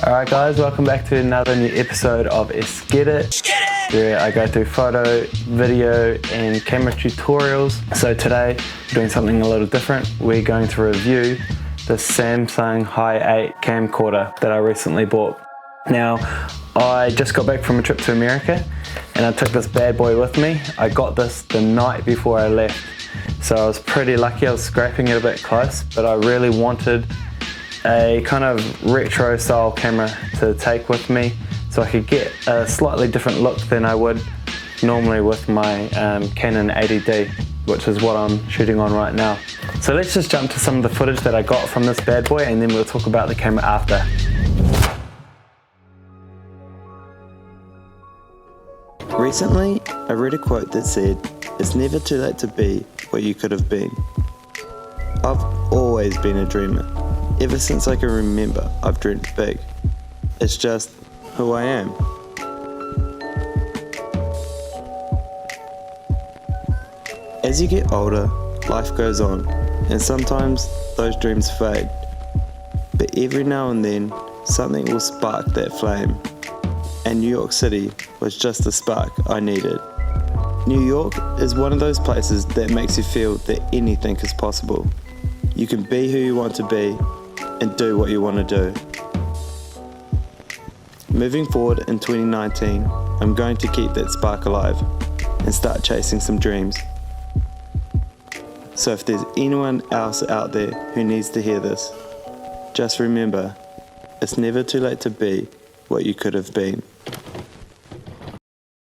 Alright guys, welcome back to another new episode of Get It, where I go through photo, video and camera tutorials. So today we're doing something a little different. We're going to review the Samsung Hi8 camcorder that I recently bought. Now, I just got back from a trip to America and I took this bad boy with me. I got this the night before I left, so I was pretty lucky. I was scraping it a bit close, but I really wanted a kind of retro style camera to take with me so I could get a slightly different look than I would normally with my Canon 80D, which is what I'm shooting on right now. So let's just jump to some of the footage that I got from this bad boy and then we'll talk about the camera after. Recently, I read a quote that said, "It's never too late to be what you could have been." I've always been a dreamer. Ever since I can remember, I've dreamt big. It's just who I am. As you get older, life goes on, and sometimes those dreams fade. But every now and then, something will spark that flame. And New York City was just the spark I needed. New York is one of those places that makes you feel that anything is possible. You can be who you want to be and do what you want to do. Moving forward in 2019, I'm going to keep that spark alive and start chasing some dreams. So if there's anyone else out there who needs to hear this, just remember, it's never too late to be what you could have been.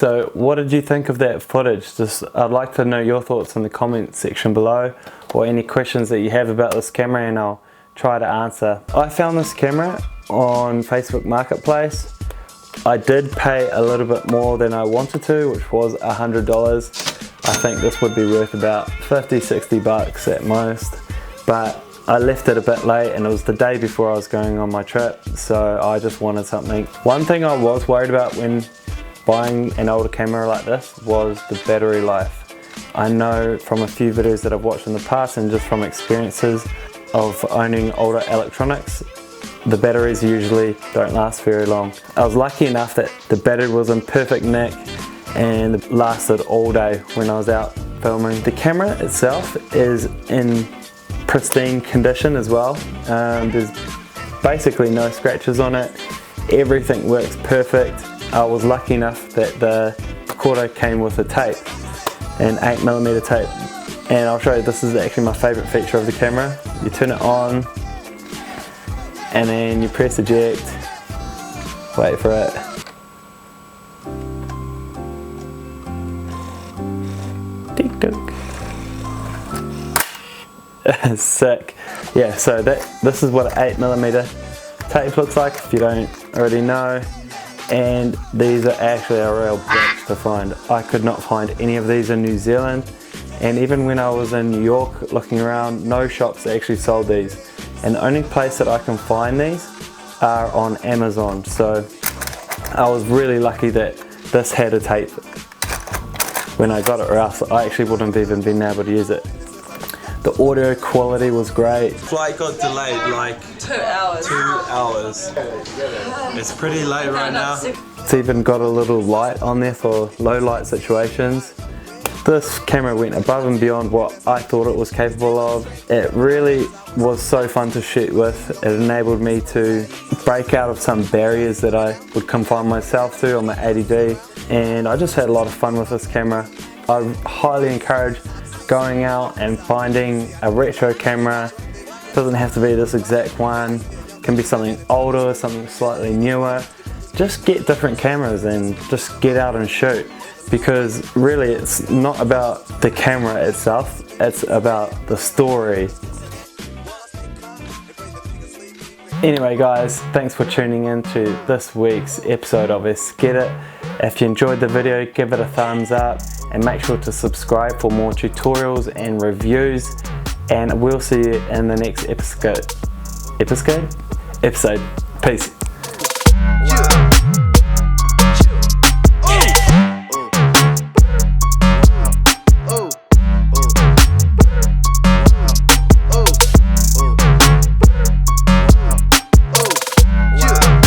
So what did you think of that footage? I'd like to know your thoughts in the comment section below, or any questions that you have about this camera and I'll try to answer. I found this camera on Facebook Marketplace. I did pay a little bit more than I wanted to, which was $100. I think this would be worth about 50-60 bucks at most, but I left it a bit late and it was the day before I was going on my trip, so I just wanted something. One thing I was worried about when buying an older camera like this was the battery life. I know from a few videos that I've watched in the past and just from experiences of owning older electronics, the batteries usually don't last very long. I was lucky enough that the battery was in perfect nick and it lasted all day when I was out filming. The camera itself is in pristine condition as well. There's basically no scratches on it. Everything works perfect. I was lucky enough that the recorder came with a tape, an 8mm tape. And I'll show you, this is actually my favourite feature of the camera. You turn it on and then you press eject, wait for it. Tick tock. Sick. Yeah, so this is what an 8mm tape looks like if you don't already know. And these are actually a real bitch to find. I could not find any of these in New Zealand. And even when I was in New York looking around, no shops actually sold these. And the only place that I can find these are on Amazon. So I was really lucky that this had a tape when I got it, or else I actually wouldn't have even been able to use it. The audio quality was great. Flight got delayed like 2 hours. 2 hours. It's pretty late right now. It's even got a little light on there for low light situations. This camera went above and beyond what I thought it was capable of. It really was so fun to shoot with. It enabled me to break out of some barriers that I would confine myself to on my 80D, and I just had a lot of fun with this camera. I highly encourage going out and finding a retro camera. It doesn't have to be this exact one. It can be something older, something slightly newer. Just get different cameras and just get out and shoot. Because really it's not about the camera itself, it's about the story. Anyway guys, thanks for tuning in to this week's episode of Get It. If you enjoyed the video, give it a thumbs up and make sure to subscribe for more tutorials and reviews, and we'll see you in the next episode. Peace.